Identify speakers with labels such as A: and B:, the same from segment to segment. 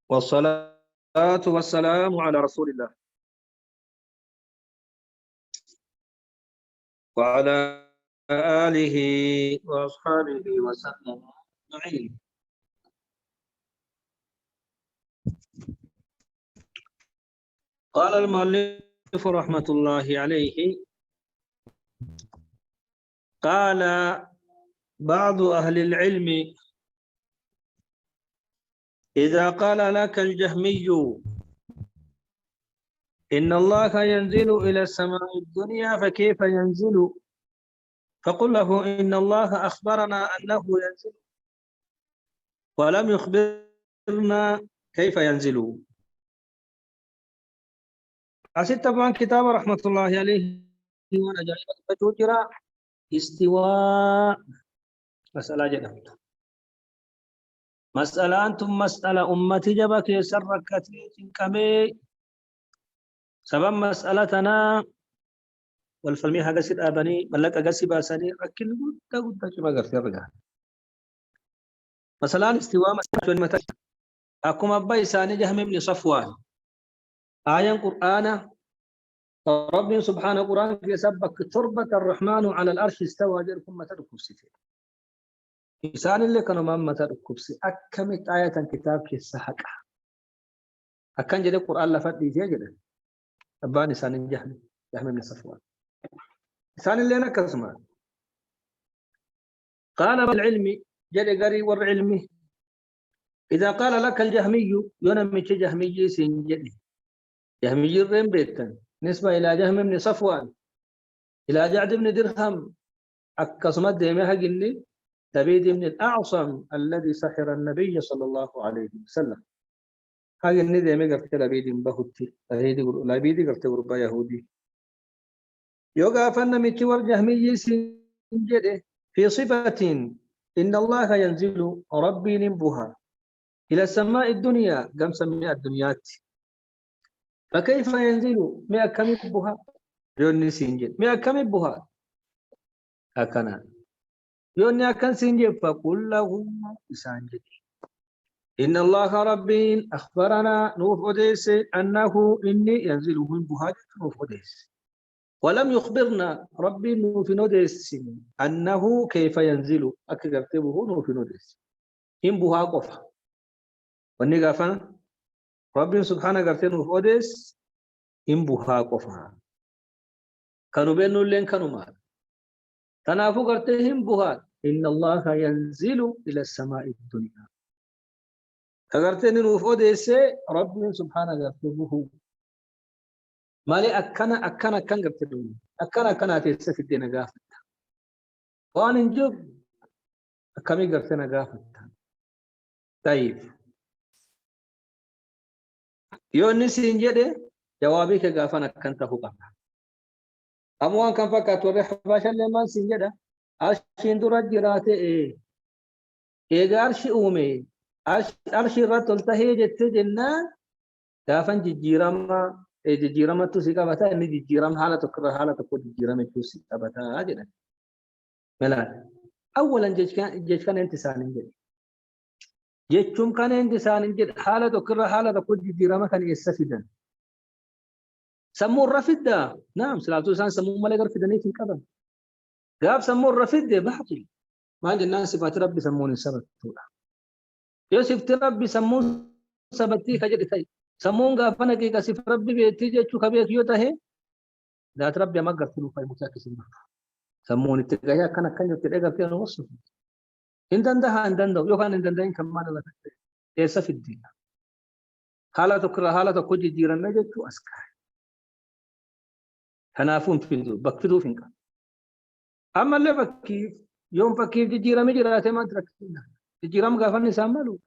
A: والصلاة والسلام على رسول الله وعلى آله وأصحابه وسلم أجمعين. قال المؤلف رحمة الله عليه: قال بعض أهل العلم: إذا قال لك الجهمي إن الله ينزل إلى السماء الدنيا فكيف ينزل؟ فقل له إن الله أخبرنا أنه ينزل ولم يخبرنا كيف ينزل. أسد طبعا كتاب رحمة الله عليه وانا جاي فتوجرا استواء مسألة جدا. مسألة أنتم مسألة أمتي جبك يسر كثير كمي سبب مسألتنا والفلمي هذا سيد أبني ملك أجسي باسني أكل قد كما قرت الرجال. مثلا استواء مسألة متى أكم أبا إساني جهم بن صفوان آية قرآن رب سبحانه قرآن يسبك تربة الرحمن على الأرش استوى جركم متى الكرسي إنسان اللي كانوا ما متى الكرسي أكمت آية كتاب كيسحق أكن جد القرآن لفت دي جدا أبان إنسان جهم بن صفوان إنسان اللي أنا كسمه قال بالعلم جد قري والعلم إذا قال لك الجهمي ينمي جهمي سنجدي جهمي الرين بيتن نسبة إلى جهم بن صفوان إلى جعد بن درهم أكسمت ديمها قلي لبيد بن الأعصم الذي سحر النبي صلى الله عليه وسلم. هاي الندي ما قلت لبيد بهتي لبيد قلت غربا يهودي يوقع فن متور جهمي سنجده في صفة إن الله ينزل ربي نبها إلى السماء الدنيا قم سماء الدنيات فكيف ينزل ما كم بها يوني سنجد ما كم بها هكذا يوني أكن سنجد فقل له سنجد إن الله ربي أخبرنا نوف أديس أنه إني ينزل من بها نوف أديس ولم يخبرنا ربي نوف أديس أنه كيف ينزل أكتبه نوف أديس إن بها قفا ونقفنا ربي سبحانه قرتين نوف أديس إن بها قفا كانوا بينو لين كانوا مال تنافو قرتهم بها إن الله ينزل إلى السماء الدنيا كغرتين نوف أديس ربي سبحانه قرتبه مالي أكنا كان قرتبه أكنا تيسا في الدين قافت وأن نجب أكمي قرتنا قافت. طيب يوني سنجده جوابي كغافنا كنت فوقا أموان كان فكات ورح باشا لما سنجده أشين درج جراته إيه أرشي أومي أرشي رتل تهي جت جنة كافن جيرام جيرام تسيكا بتا إني جيرام حالة تكره حالة تكو جيرام تسيكا بتا أجدا ملا أولا جيش كان انتسان انجد جيشم كان انتسان انجد حالة تكره حالة تكو جيرام كان يستفيدا سمو الرفدة نعم سلالتو سان سمو ملك رفدني في القبر قاب سمو الرفدة باطل ما عند الناس صفات ربي سموني سبت يوسف ربي سمو سبتي كجد تاي سمون غافنا كي كسف ربي بيتي جو كبيك يوتا هي ذات ربي ما غفلو فاي متاكسين سموني تغيا كان كان يوتي دغا في نص عندها يو كان عندها كمان لا ايسا في الدين حالة تكره حالة كوجي جيران نجو اسكا تنافون في بكفدو فينك أما اللي بكيف يوم بكيف جيران جيراتي ما تركتنا جيران غافني ساملو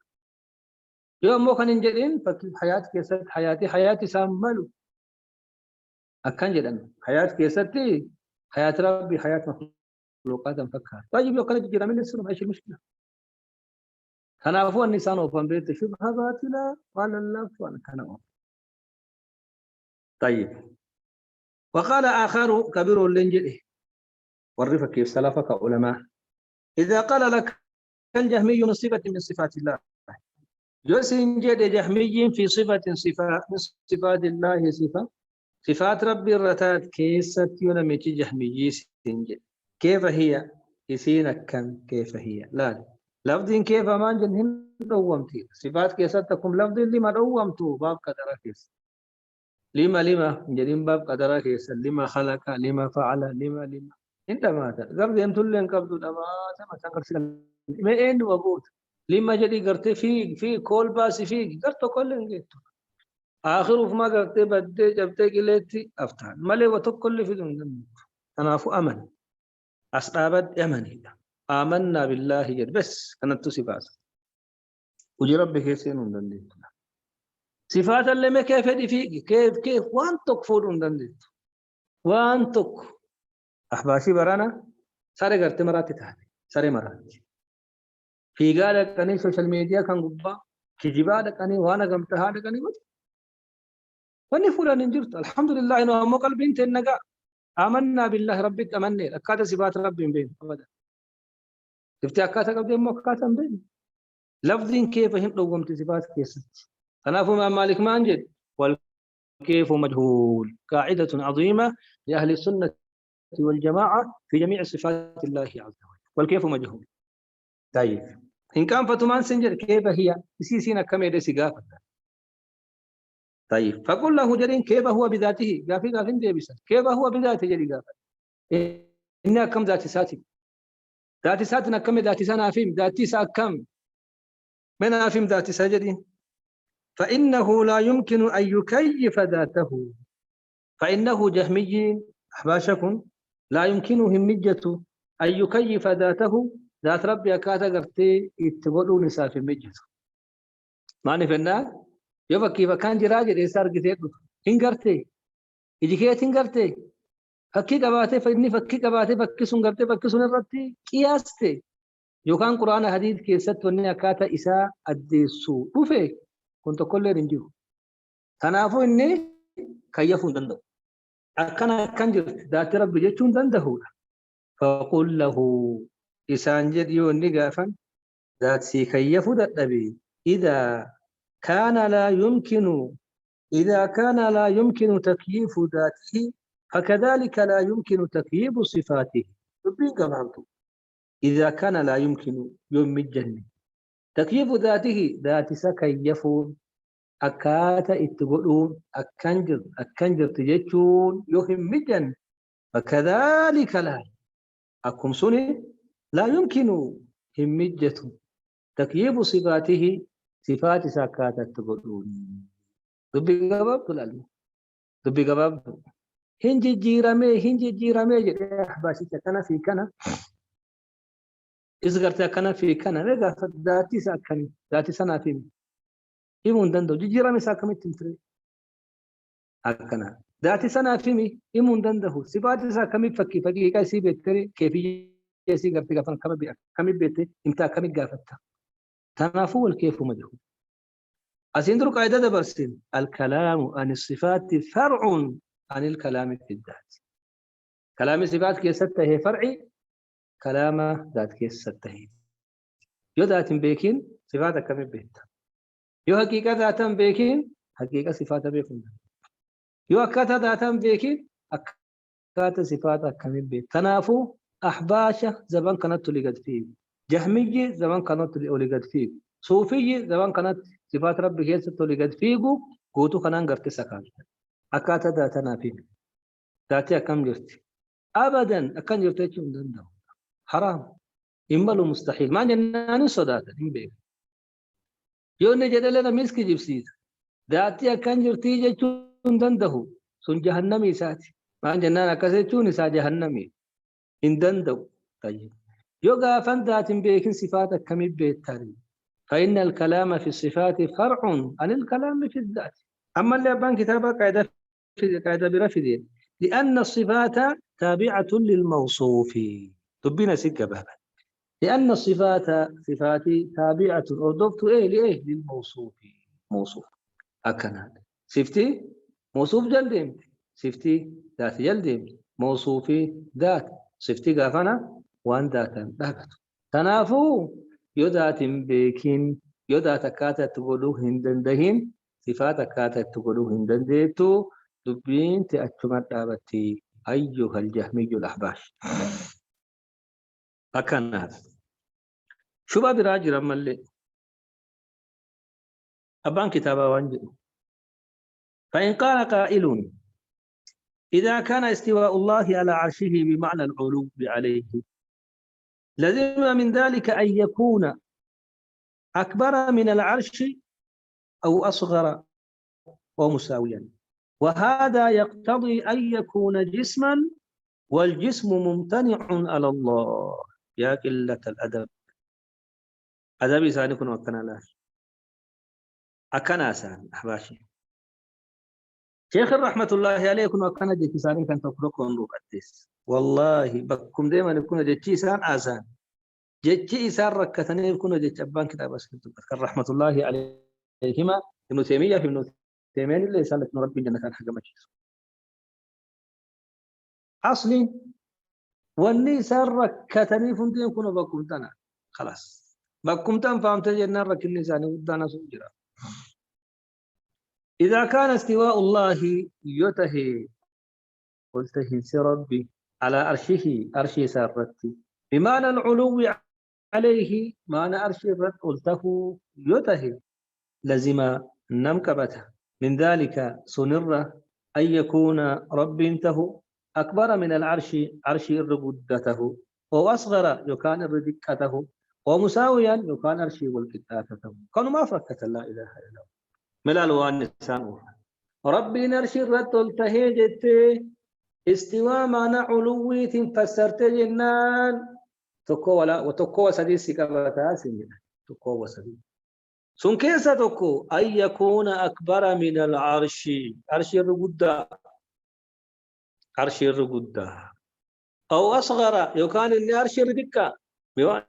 A: يوم مو كان انجدين بكيف حياتي كيست حياتي ساملو أكان جدًا حياة كيستي حياة ربي حياة مخلوقات مفكرة طيب لو كانت جرامين السنة ايش المشكلة؟ تنافوا النسان وفن بيت شبهة باطلة قال الله وأنا كان طيب وقال آخر كبير لنجده ورف كيف سلفك علماء إذا قال لك الجهمي من صفة من صفات الله يسنجد جهمي في صفة صفات الله صفة صفات ربي الرتات كيست ينمج جهمي سنجد كيف هي يسينك كم كيف هي لا لفظ كيف ما جنهم دومتي صفات كيست تكم لفظ لما دومتو باب قدر كيس لما جرين باب قدر كيس لما خلق لما فعل لما انت ماذا قبل ان تلين قبل ما تنكر سلم ما اين وقوت لما جدي قرت في كول باس في قرت كل انجيت اخر ما قرت بدي جبت قلتي افتح مالي وتكل في دون انا فو امن اسبابت امني آمنا بالله جد بس كانت صفات وجي ربك يسين دندت صفات اللي ما كيف دي في كيف وان تكفور دندت وان تك احباشي برانا ساري قرت مرات تاني ساري مرات في قالك كاني سوشيال ميديا كان قبا كجبادك كاني وانا قمت هذا كاني واني فلان انجرت الحمد لله انه مو قلبي انت النقا آمنا بالله ربك امني اكاد صفات ربي بين ابدا شفت اكاد قبل مو اكاد بين لفظ كيف هم لو قمت صفات كيست انا فما مالك ما انجد والكيف مجهول قاعده عظيمه لاهل السنه والجماعه في جميع صفات الله عز وجل والكيف مجهول طيب إن كان فتمان سنجر كيف هي سيسينا كم يدي سقافة طيب فقل له جرين كيف هو بذاته قافين دي بيسا كيف هو بذاته جري قافة إنها كم ذات ساتي ذات ساتنا كم ذات سانا فيم ذات سا كم من أفيم ذات ساجدين فإنه لا يمكن أن يكيف ذاته فإنه جهمي أحباشكم لا يمكنه مجة أن يكيف ذاته ذات ربي أكاتا قرتي اتقلوا نساء في مجة ما نفنا يبقى كيف كان جراجة إيسار قتيت إن قرتي إجي كيت إن قرتي فكي قباتي فإني فكي قباتي فكي سن قرتي فكي سن الرتي قياستي يوكان قرآن حديث كيست وني أكاتا إساء الديسو وفي كنت كل رنجو تنافو إني كيفون دندو أكنا كان جرت ذات ربي جتون دنده فقل له إسان جد يوني قافا ذات سي كيفو دندبي إذا كان لا يمكن تكييف ذاته فكذلك لا يمكن تكييف صفاته إذا كان لا يمكن يوم الجنة تكييف ذاته ذات سكيفون أكاتا اتقلون أكنجر تجتون يهم مجن فكذلك لا أكم سني لا يمكن همجة تكييف صفاته صفات سكاتا اتقلون دبي قباب تلالي دبي قباب هنجي جيرامي جدي أحباشي كنا في كنا إذا كنا في كنا لقى ذاتي ساكني ذاتي سنافين إيمون دندو جيرامي ساكمي تنتري أكنا ذاتي سنافيني إيمون دندو سباتي ساكمي فكي كاسي بيتري كيفي يسي قرتي قفن كمي بيتي إمتا كمي قافتا تنافو الكيف مجهول أسندرو قاعدة برسين الكلام عن الصفات فرع عن الكلام في الذات كلام الصفات كيسته هي فرعي كلام ذات كيسته هي يو ذات بيكين صفات كم بيت يو حقيقة ذات بيكين حقيقة صفات بيكون يو أكاتا ذات بيكين أكاتا صفات كم بيت تنافو أحباشة زبان كانت تلقد فيه جهمية زبان كانت تلقد فيه صوفية زبان كانت صفات ربي كيسة تلقد فيه قوتو خنان قرت سكال أكاتا ذاتنا فيه ذاتي أكام جرتي أبدا أكام جرتي تشون دندو حرام إمالو مستحيل ما جناني صداتا إمبيك يوني جدلنا مسكي جبسيت ذاتي أكام جرتي تشون دندو سن جهنمي ساتي ما جنان أكاسي تشون سا جهنمي إن دندو طيب يوغا فان ذات بيكين صفات أكام بيت تاري فإن الكلام في الصفات فرع عن الكلام في الذات أما اللي أبان كتابة قاعدة برفض لأن الصفات تابعة للموصوف تبين سكة بابا لأن الصفات صفات تابعة أردفت إيه لإيه للموصوف موصوف أكنا صفتي موصوف جلدهم صفتي ذات جلدهم موصوفي ذات صفتي قافنا وان ذاتا بابت تنافو يذات بيكين يودا تكاتا تقولوا هندندهين صفات تكاتا تقولوا هندنديتو دبين تأتمت دابتي أيها الجهمي الأحباش أكنات شو باب راجل ملي أبان كتابا وانجل فإن قال قائل إذا كان استواء الله على عرشه بمعنى العلو عليه لزم من ذلك أن يكون أكبر من العرش أو أصغر ومساويا وهذا يقتضي أن يكون جسما والجسم ممتنع على الله يا قلة الأدب أدب إسانكم وكنا لا أكنا سان أحباشي شيخ رحمة الله عليكم وكنا جيت إسانين كان تفرقون روكتس والله بكم دائما يكون جيت إسان آسان جيت إسان ركتني يكون جيت أبان كتاب رحمة الله عليهما ابن تيمية في ابن تيمية اللي يسألك ربي جنة حق مجلس أصلي واني سرك كتني فنتي يكون بكم تنا خلاص بكم تن فهمت جنة ركن لساني ودانا سجرا إذا كان استواء الله يتهي قلت هنس ربي على أرشه أرشي سرتي بمعنى العلو عليه معنى أرشي الرد قلته يتهي لزم نمكبته من ذلك سنر أن يكون رب انته أكبر من العرش عرش الربدته وأصغر يكان الردكته ومساويا يكان عرشي والكتاتته كانوا ما فركت لا إله إلا الله ملال وانسان ربي نرشي الرد التهيجت استواء معنى علوية فسرت جنان تكو ولا وتكو سديسي كبتا سنين تكو وسديس سن كيسا تكو أن يكون أكبر من العرش عرش الربدة عرش الرقدة أو أصغر يكان اللي عرش الردكة بوانا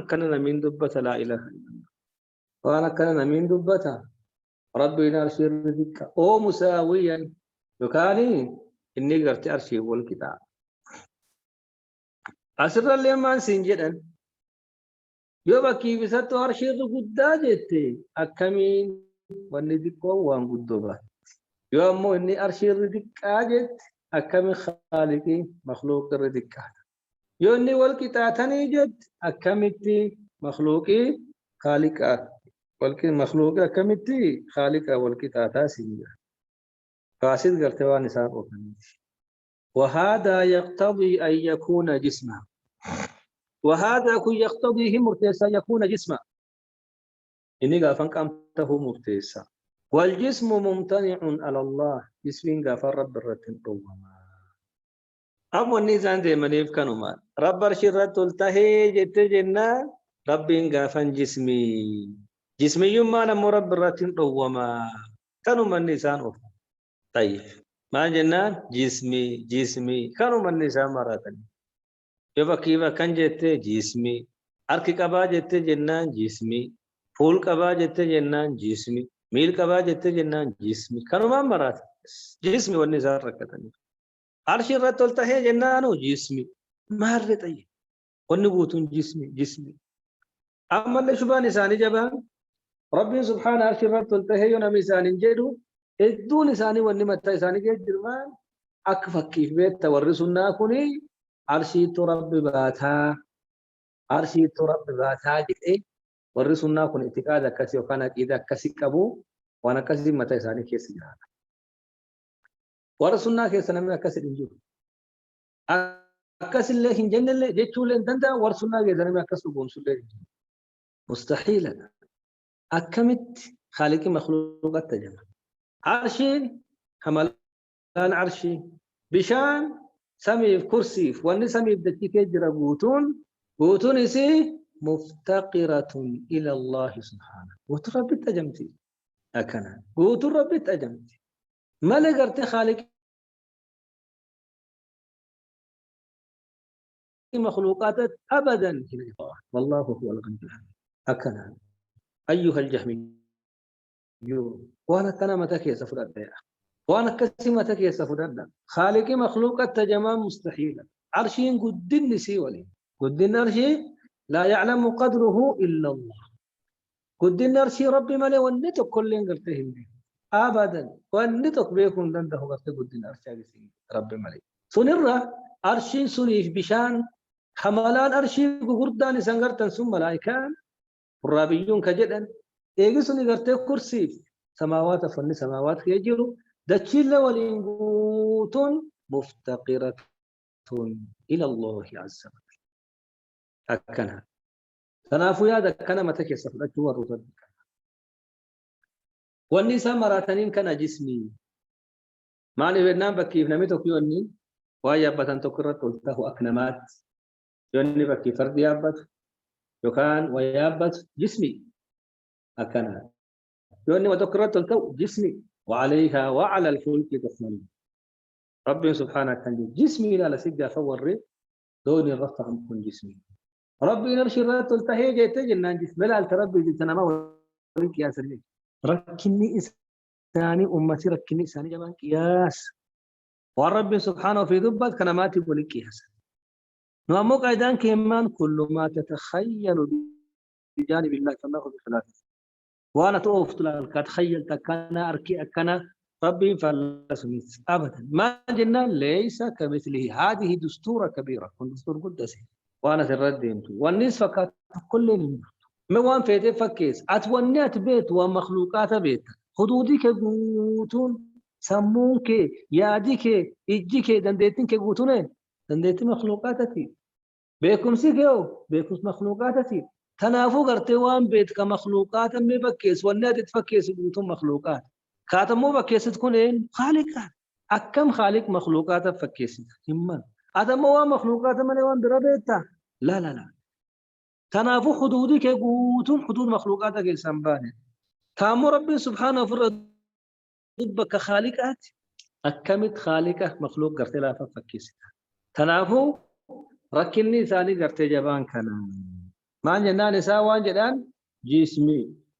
A: كان من دبة لا إله إلا الله وانا كان من دبة ربي عرش الردكة أو مساويا يكان إني قرت عرشي والكتاب أسر اللي ما سنجدا يوبا كيف ستو عرش الرقدة جتي أكمين وندكو وان قدوبا يومو إني عرش الردكة جت أكم خالقي مخلوق الردكة يوني والكتاتني جد أكمتي مخلوقي خالقا والكي مخلوق أكمتي خالقا والكتاتا سيجا فاسد قرتوا نساء وهذا يقتضي أن يكون جسما وهذا يقتضيه مرتسا يكون جسما إني قافن قامته مرتسا والجسم ممتنع على الله جسم غفر رب الرتين قوما أم النيزان دي منيف كانوا رب الشرط التهي جت جنة رب غفن جسمي جسمي يما نمو رب الرتين قوما كانوا من نيزان أوفا طيب ما جنان جسمي كانوا من نيزان مراتني يبقى كيف كان جت جسمي أركي كبا جت جنان جسمي فول كبا جت جنان جسمي ميل كبا جت جنان جسمي كانوا ما مرات جسمي والنزار ركتني عرش الرد التهي جنانو جسمي ما رتي والنبوتون جسمي أما اللي شبان نساني جبان ربي سبحانه عرش الرد التهي ونمسان جدو إدو نساني والنمتا نساني جرمان أكفك كيف بيت تورسنا كوني عرشي ترب باتا عرشي ترب باتا جئ ورسولنا كن اعتقاد كسي وكان إذا كسي كبو وانا كسي متى إساني كيسي جرانا ورسولنا كيسي نمي كسي دنجو أكسي اللي هنجن اللي جيتشو اللي دندا ورسولنا كيسي نمي كسي بونسو اللي مستحيل أكمت خالق مخلوقات تجمع عرشي حملان عرشي بشان سمي كرسي واني سمي بدكي كجرا بوتون يسي مفتقرة إلى الله سبحانه وتربي تجمتي أكنا وتربي تجمتي ما لقرت خالق مخلوقات أبدا والله هو الغني أكنا أيها الجهمي وانا كنا متى كيس فرد وانا كسي متى كيس فرد خالق مخلوقات تجمع مستحيل عرشين قدن نسي ولي قدن عرشي لا يعلم قدره إلا الله قدنا أرشي ربي مالي ونتك كلين قلتهم أبدا ونتك بيكون دنده قلت قدنا أرشي ربي مالي سنرى أرشي سنيف بشان حملان أرشي قردان سنغرتن ثم ملائكان الرابيون كجدا إيجي سني قرتي كرسي سماوات فني سماوات يجرو دتشيل والإنقوتون مفتقرة إلى الله عز وجل أكنها تنافو يا دكنا متى كيسف الأجوار رتب والنساء مراتنين كان جسمي معني فيتنام بكيف نميتو كيوني ويا بتن تكرر قلته أكنمات يوني بكي فرد يابت يكان ويابت جسمي أكنها يوني وتكرر قلته جسمي وعليها وعلى الفلك تحمل ربي سبحانه كان جسمي لا لسجى فور دوني الرفع من جسمي ربي نرشي الرات تلتهي جيت جنان جسم لا تربي جتنا ما وريك يا سري ركني إنساني أمتي ركني إنساني جمان قياس ورب سبحانه في ذبت كلمات يقول قياس نعم قيدان كمان كل ما تتخيل بجانب الله فالله بخلافه وانا توفت لك تخيل تكنا اركي اكنا ربي فلسني ابدا ما جنا ليس كمثله هذه دستوره كبيره دستور قدسي وانا تردين والنصف كل موان فيت فكيس اتونيت بيت ومخلوقات بيت حدودك قوتون سمونك يادك اجيك دنديتك قوتون دنديت مخلوقاتك بيكم سيكو بيكم مخلوقاتك تنافو قرتي وان بيت كمخلوقات مي بكيس والنات تفكيس قوتون مخلوقات كاتمو بكيس تكون ايه خالق اكم خالق مخلوقات فكيس همن ادمو مخلوقات من وان دربيتا لا تنافو حدودك قوتون حدود مخلوقاتك السنبانه كامو ربي سبحانه فرد ضبك خالقات أكمت خالقه مخلوق قرتي لا فكيس تنافو ركني ثاني قرتي جبان كان ما جنان نساء وان جدان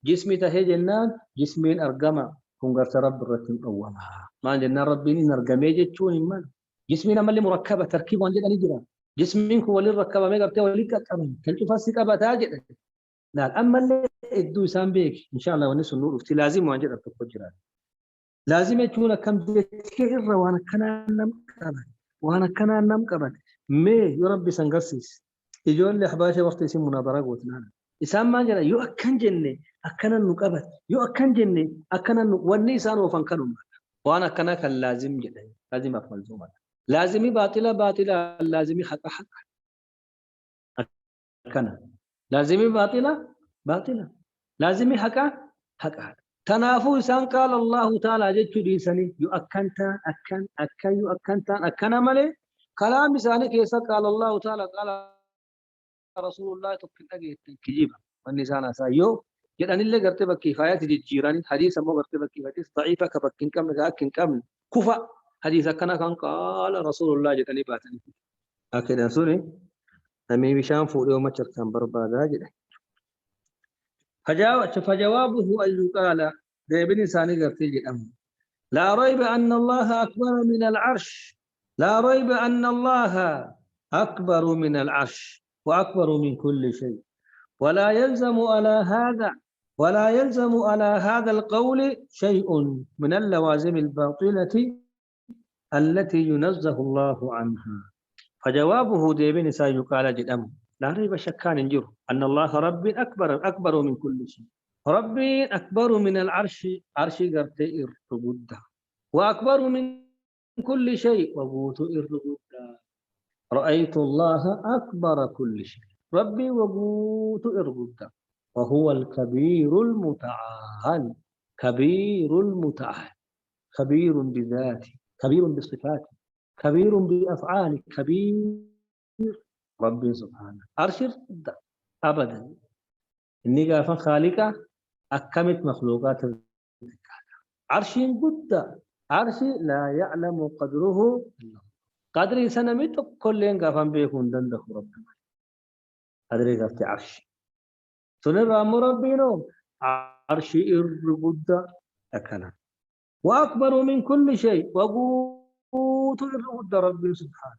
A: جسمي تهي جنان جسمين أرقما كن قرت رب الرتم أولها ما جنان ربي نرقمي جتشون من جسمنا ملي مركبة تركيب وان جدان يجرى جسمين كو ولي الركبة ما قرتي ولي كتمن كنت فاسك أبتاجد نعم أما اللي إدو سام بيك إن شاء الله ونسو النور افتي لازم وان جدان تفجران لازم يكون كم ذكر وانا كنا نم قبل مي يربي سنغسيس يجون لي حباشه وقت اسم مناظره قوتنا اسام ما جرى يو اكن جنة اكن نقبل يو اكن جنة اكن وني سان وفن كنم وانا كنا كان لازم جدا لازم افعل زوما لازمي باطله لازمي حق كنا لازمي باطله لازمي حق تنافو إنسان قال الله تعالى جدت ديسني يؤكنتا أكن يؤكنتا أكن مالي كلام إنسان كيسا قال الله تعالى قال رسول الله تبكي كجيبا والنسان أسايو جدان اللي قرت بكي فايات جيراني حديث أمو قرت بكي حديث ضعيفة كبكين كم لكن كم كفا حديث كان قال رسول الله جداني باتني أكيد أنسوني أمي بشام فوق يوم كان بربادا جدا فجوابه أن يقال ديبني ساني قرتي الأمر لا ريب أن الله أكبر من العرش لا ريب أن الله أكبر من العرش وأكبر من كل شيء ولا يلزم على هذا القول شيء من اللوازم الباطلة التي ينزه الله عنها فجوابه ديبني ساني قال الأمر لا ريب شكان جر أن الله رب أكبر من كل شيء ربي أكبر من العرش عرشي قرتي إرتبودا وأكبر من كل شيء وقوت إرتبودا رأيت الله أكبر كل شيء ربي وقوت إرتبودا وهو الكبير المتعال كبير بذاته كبير بصفاته كبير بأفعاله كبير ربي سبحانه عرش أبدا إني قافا خالقة أكمت مخلوقات عرش قد عرش لا يعلم قدره قدر سنمت كل قافا بيكون دندخ ربنا قدر قفت عرش سنر ربنا عرش قد أكنا وأكبر من كل شيء وقوت قد ربي سبحانه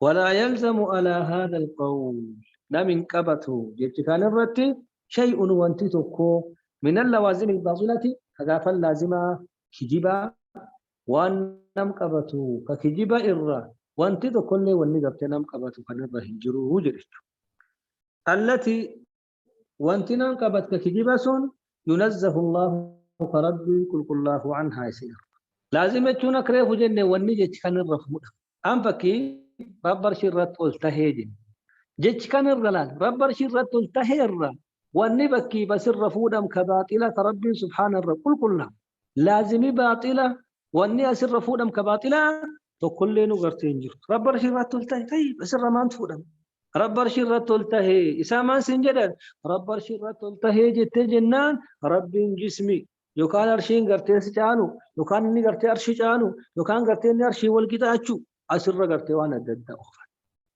A: ولا يلزم على هذا القول لا من كبته جيت كان الرتي شيء وانتتكو من اللوازم الباطلة كغافا لازمة كجبا وان نمقبتو ككجبا إرّا وانتتكو اللي ونقبت نمقبتو كنرى هنجرو وجرشت التي وانتنا نمقبت ككجبا سن ينزه الله فربي كل الله عنها يسير لازم يكون كريف جنة ونجت كان الرفض أم فكي ربر شرط التهيجن جتش كان الرلال ربر شرط التهير والنبكي بس الرفودم كباطلة ربي سبحان الرب كلها لازم باطلة واني اسر رفودم كباطلة تقول لي نغرتين جرت ربر شرط التهي طيب بس الرمان تفودم ربر شرط التهي إسامان سنجدر ربر شرط التهي جت جنان ربي جسمي يوكان أرشين غرتين سجانو يوكان ني غرتي أرشي جانو يوكان غرتين ني أرشي والكتا أچو أسر غرتي وانا دد أخفى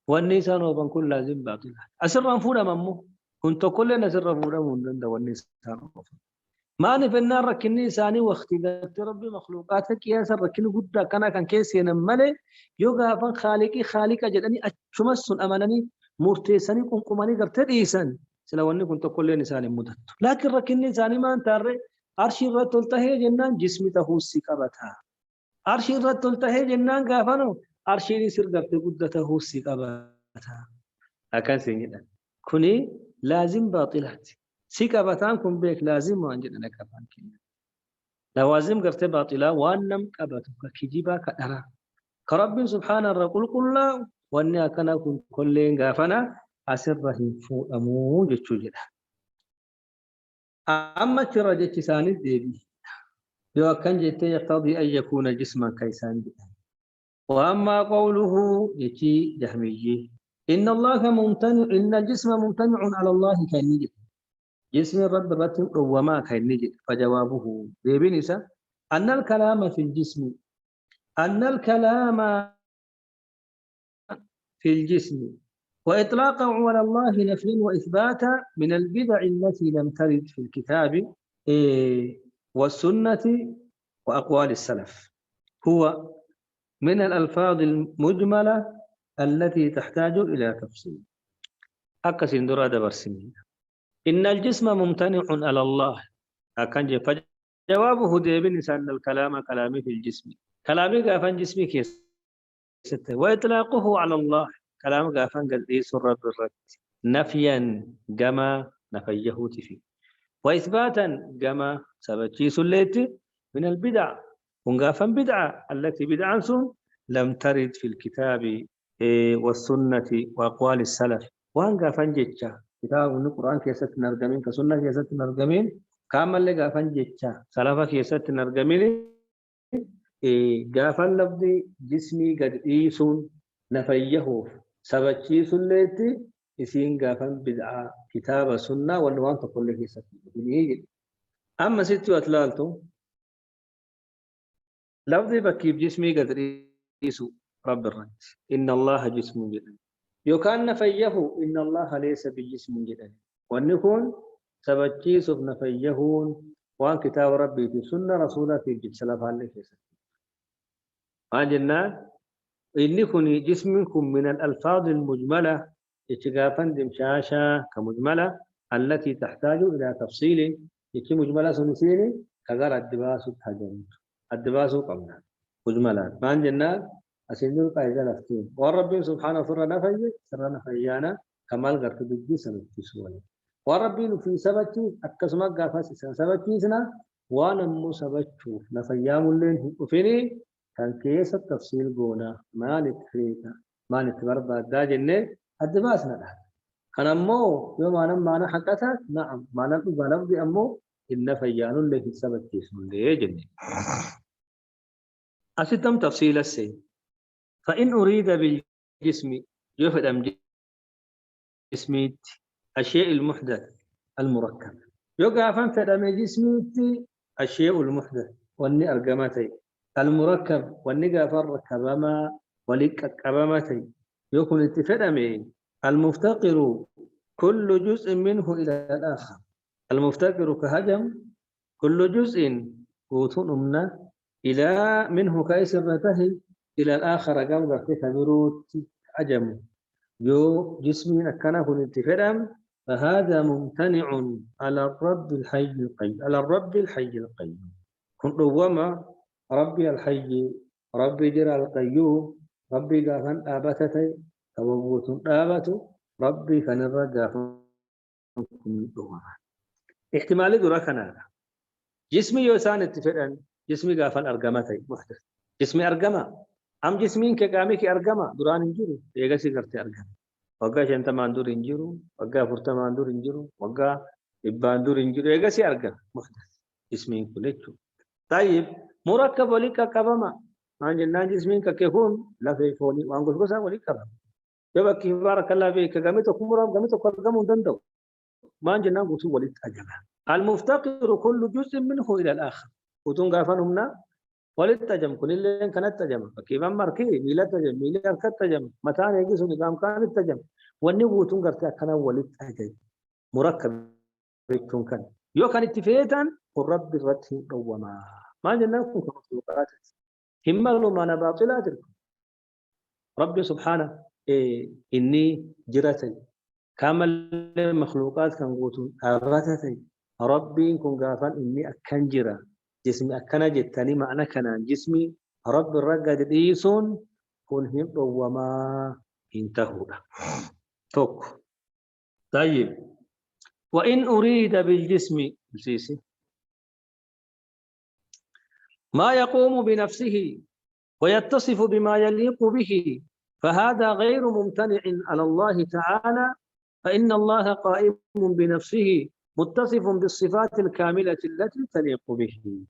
A: والنيسان وبن كل لازم باطلة أسر فودا ممو كنت كل نسر فودا من دند والنيسان وبن ما نفنا ركني ساني واختبارات ربي مخلوقاتك يا سر ركني قد كان كيس ينمله يوغا فن خالق جدني أشمسن أمانني مرتسني قمقماني غرتي إيسان سلواني كنت كل نسان مدت لكن ركني ساني ما انتر أرشي رتلته جنان جسمي تهوسي كبتها أرشي رتلته جنان غافنو أرشي سر غرتي قد تهوسي كبتها أكن سينيدا كوني لازم باطلات سيكا باتان كن بيك لازم وانجدنا كفان كنا لوازم قرت باطلا وانم قبتك كجيبا كدرا كرب سبحان الرب كل واني اكنا كن كلين غافنا اسرهم فؤمو جچو جدا اما ترجت سان ديبي يو كان جت يقتضي ان يكون جسما كيسان جدا واما قوله يتي جهمي ان الله ممتنع ان الجسم ممتنع على الله كنجد جسم الرب رتب وما كان نجد فجوابه بيبنسا أن الكلام في الجسم أن الكلام في الجسم وإطلاقه على الله نفيا وإثباتا من البدع التي لم ترد في الكتاب والسنة وأقوال السلف هو من الألفاظ المجملة التي تحتاج إلى تفصيل أكسين درادة برسمين إن الجسم ممتنع على الله أكن جوابه ديبن إنسان الكلام كلامي في الجسم كلامي قافن جسمي كيس وإطلاقه على الله كلام قافن قديس الرب الرد نفيا كما نفيه تفي وإثباتا كما سبتشي سليتي من البدع ونقافن بدعة التي بدعا لم ترد في الكتاب والسنة وأقوال السلف وانقافن جتشا كتاب القرآن كيست نرجمين كسنة كيست نرجمين كامل اللي قافن جتشا سلفا كيست نرجمين قافن لفظي جسمي قد إيسون نفيه سبتشي سليتي إسين قافن بدعة كتاب السنة والنوان تقول لك كيست نرجمين أما ستو أتلالتو لفظي بكيب جسمي قد إيسو رب الرد إن الله جسم جدا يوكان نفيه إن الله ليس بجسم جدا ونكون سبتشيس نفيهون وان كتاب ربي في سنة رسوله في جد سلف عليه ما جنا إنكم جسمكم من الألفاظ المجملة اتقافا دمشاشا كمجملة التي تحتاج إلى تفصيل يكي مجملة سنسيني كغير الدباس التهجم الدباس قمنا مجملات ما جنا أسندل قاعدة لفتين والرب سبحانه سر نفيانا كمال غرت بدي سبت سوالي والرب في سبتي أكسما قافس سبتي سنا وانا مو سبتشوف نفيام اللين وفيني كان كيس التفصيل قونا ما نتفريقا ما نتبربا دا جنة الدباس نده كان أمو يوم أنا ما حقتها نعم ما نبدي أمو إن فيان اللي في سبتي سوالي جنة أستم تفصيل السيد فإن أريد بالجسم يفهم جسمي الشيء المحدث المركب يقع فهم جسمي الشيء المحدث والني أرقمتي المركب والني قافر ركبما ولك كبمتي يكون اتفدمي المفتقر كل جزء منه إلى الآخر المفتقر كهجم كل جزء وتنمنا إلى منه كيسرته إلى الآخر قام في كبروت عجم يو جسمي أكنا كن اتفدم فهذا ممتنع على الرب الحي القيوم، على الرب الحي القيوم. كن وما ربي الحي، ربي جرى القيوم، ربي قافن آبتتي توبوت آبت، ربي كان الرجاء كن وما احتمال دركنا جسمي يوسان اتفقن، جسمي قافن أرقمتي محدث، جسمي أرقمة أم جسمين كقامي أرقمة دران انجرو يغسي قرتي أرقمة وقا شنت ماندور انجرو وقا فرت ماندور انجرو وقا إباندور انجرو يغسي أرقمة محدث جسمين كلتو. طيب مركب ولك كبما ما جنان جسمين ككهون لا في فوني وانقص قصا ولك كبما يبقى كيف بارك الله فيك قامتو كمرام قامتو قرقمو دندو ما جنان قصو ولك أجمع. المفتقر كل جزء منه إلى الآخر وتون غافنهمنا وللتجم كل اللي كانت تجم كيف مركي ميلا تجم ميلا كانت تجم متى يجي سوني قام كان التجم وني وتون غرتا كان وللتجم مركب بيتون كان يو كان اتفاقا والرب الرتي قوما ما جناكم كمخلوقات هم ما أنا باطلات ربي سبحانه إني جرتي كامل مخلوقات كان قوتون أغتتي ربي كن غافن إني أكنجرا جسمي أكنا جتني معنى كان جسمي رب الرقة ديسون كن هم وما انتهوا توك. طيب وإن أريد بالجسم سيسي ما يقوم بنفسه ويتصف بما يليق به فهذا غير ممتنع على الله تعالى، فإن الله قائم بنفسه متصف بالصفات الكاملة التي تليق به.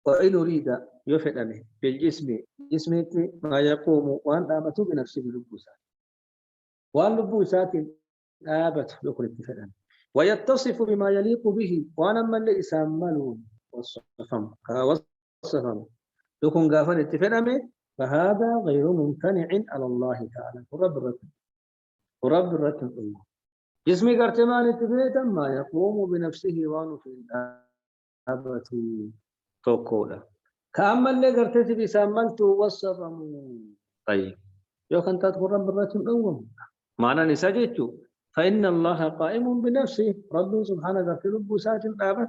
A: وإن أريد يفعل بالجسم جسمك ما يقوم وأن آبت بنفسه لبوسات وأن لبوسات آبت يقول اتفاقا ويتصف بما يليق به وأنا من ليس ملون وصفا يكون غافل اتفاقا فهذا غير ممتنع على الله تعالى ورب الرتب الله جسمي قرتمان اتفاقا ما يقوم بنفسه وأن في الآبت توكولا كأما اللي قرتت بساملت وصفا. طيب يو كنت تدخل رب الرتب الأول معنى نسجدت فإن الله قائم بنفسه رب سبحانه قرتل بسات الآبت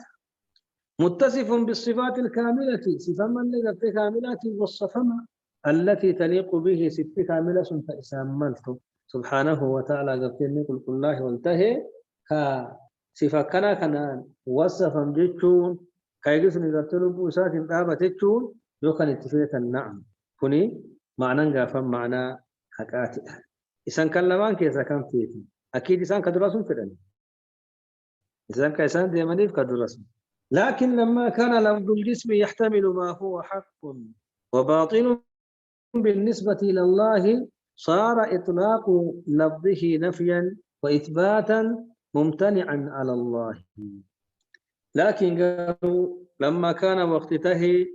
A: متصف بالصفات الكاملة صفا من لقرت كاملات والصفما التي تليق به ست كاملة فإساملت سبحانه وتعالى قرتني قل الله وانتهي كصفة كنا وصفا جتشون كايجسني قرتل بسات الآبت جتشون يوكن اتفاقا نعم كوني معنى قافا معنى حكاتي إسان كان لمان كيسا كان فيتي أكيد إسان كدراسون فدن إسان كإسان ديمانيف كدراسون لكن لما كان لفظ الجسم يحتمل ما هو حق وباطل بالنسبة إلى الله صار إطلاق لفظه نفيا وإثباتا ممتنعا على الله. لكن قالوا لما كان وقته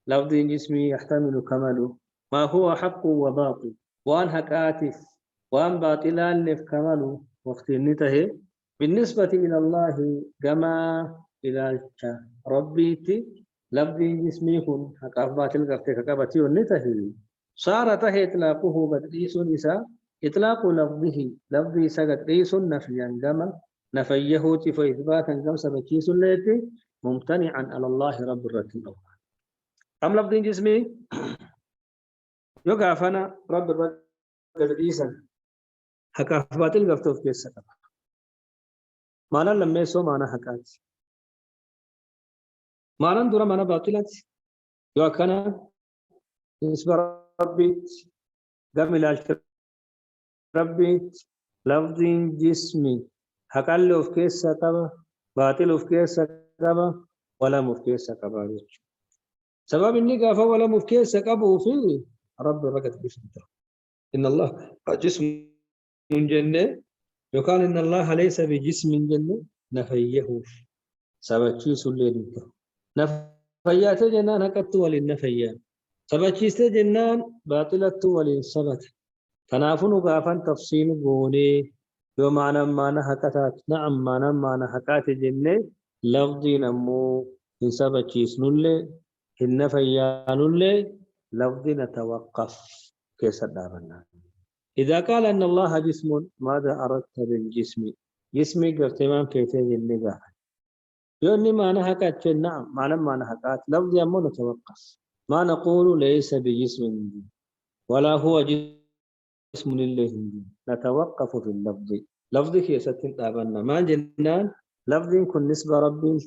A: لفظ الجسم يحتمل كماله ما هو حق وباطل وان هكاتف وان باطلان لف كماله وقت النته بالنسبة إلى الله كما إلى ربيتي لفظ جسمي كن حقاف باطل قفتك كبتي النته صار ته إطلاقه بدريس نساء إطلاق لفظه سقط ريس نفيا كما نفيه فإثباتا كم سبكيس التي ممتنعا على الله رب الرتب أم لفظ جسمي يقع فانا رب الرتب ريسا حقاف باطل قفتك كيسا مانا لما يسو مانا حقات مانا دورا مانا باطلات يو كان نسبة ربيت قم إلى ربيت لفظ جسمي حقال له في كيسا قبا باطل في كيسا قبا ولا مفكيسا قبا سبب إني قافا ولا مفكيسا قبا فيه رب رقت بشنطة إن الله جسم جنة يقال إن الله ليس بجسم جنة نفيه سبتشيس الليل نفيات جنان هكت وللنفيات سبتشيس جنان باطلة وللسبت تنافن قافا تفصيل قوني يو معنى حكتات نعم معنى حكات جنة لفظي نمو إن سبتشيس نلي إن نفيان نلي لفظي نتوقف كيس الدارنا إذا قال أن الله جسم ماذا أردت بالجسم؟ جسمي قرتمان كيفية اللقاء يوني ما نهكت نعم ما نهكت لفظ يمو نتوقف ما نقول ليس بجسم ولا هو جسم لله نتوقف في اللفظ لفظ كيسة تابنا ما جنان لفظ كن نسبة ربي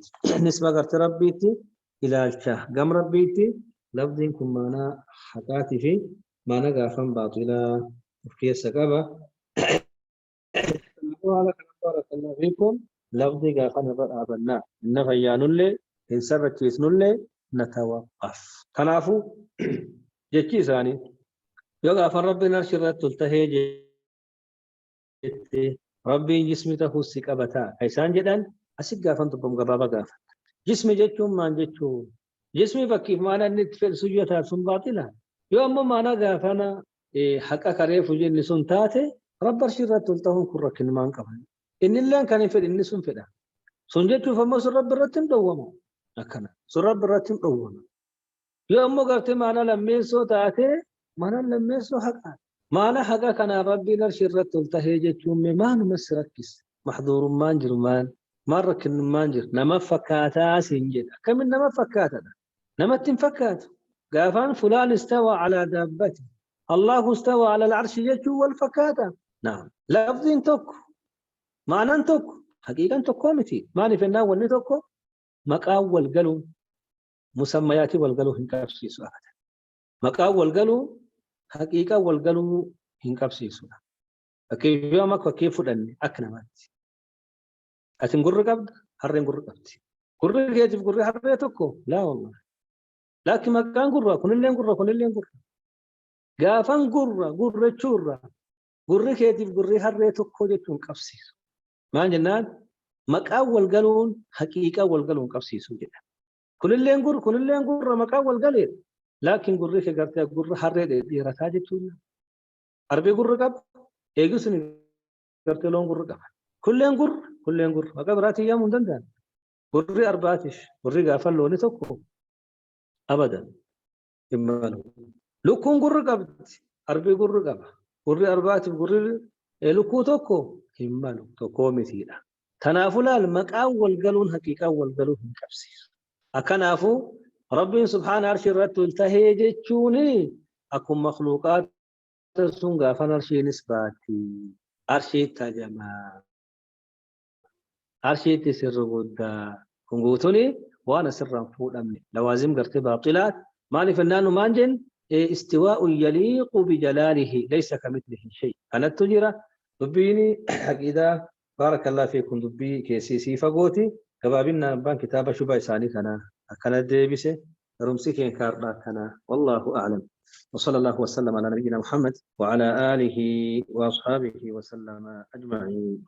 A: نسبة قرت ربيتي إلى الشاه قم ربيتي لفظ كن مانا حكاتي في مانا قافا باطلا في السكابة بارك الله فيكم لفظي قافا نبر آبنا إن فيان اللي إن سبت كيسن اللي نتوقف تنافو جيكي ثاني يوقف ربنا شرط تلتهي جيتي ربي جسمي تهو السكابتا كيسان جدًا أسيق قافا تبهم قبابا قافا جسمي جيتشون ما جيتشون جسمي بكيف مانا نتفل سجيتها سن باطلا يوم مانا قافنا حقا كريف جن سنتاتي رب الشرط تلتهم كرك مان قبل إن الله كان يفعل إن سن فدا سنجتو فما سن رب الرتم دوما أكنا سن رب الرتم دوما يوم قرت مانا لميسو تاتي مانا لميسو حقا مانا حقا كان ربي الشرط تلتهي جتشون ما نمسركس محظور مانجر مان مرة مانجر نما فكاتا سنجد كم نما فكاتا نما تنفكات قافان فلان استوى على دابته الله استوى على العرش يجو والفكاتا نعم لفظ تك معنى تك حقيقة تكومتي معنى في الناو والنتوكو مقاو والقلو مسمياتي والقلو هنكابسي سؤال مقاو والقلو حقيقة والقلو هنكابسي سؤال كيف يومك وكيف فلان أكنمات أتن قرر قبض هرين قرر قبض قرر يجب قرر هرين تكو لا والله لكن ما كان قرر كن اللي قرر كن اللي قرر قافن قرر قرر تشورر قرر يجب قرر هرين تكو جتون قبسي ما جنان مقاول قالون حقيقة والقالون قبسي سوجدا كل اللي قرر كل اللي قرر مقاول قالين لكن قرر كقرت قرر هرين ديرتا جتون أربي قرر قبض يجوسني قرت لون قرر قبض كل ينقر مقابرات أيام دندان قرر أربعتش قرر قافل لوني تكو أبدا إما لكون قرر قبض أربي قرر قبض قرر أربعتش قرر لكو تكو إما تكو مثيلا تنافلا المقاو والقلون حقيقة والقلون كبسير أكنافو ربي سبحانه عرش الرد التهي جتشوني أكون مخلوقات سنغا فنرشي نسباتي عرشي تجمع عرشيتي سر قدا كنغوتوني وانا سرا فودمني لوازم قرت باطلات مالي فنان مانجن استواء يليق بجلاله ليس كمثله شيء انا تجرى دبيني حقيدا بارك الله فيكم دبي كيسيسي فقوتي كبابنا بان كتابه شبه ثاني كان ديبسه رمسي كين كاردا كان والله اعلم وصلى الله وسلم على نبينا محمد وعلى اله واصحابه وسلم اجمعين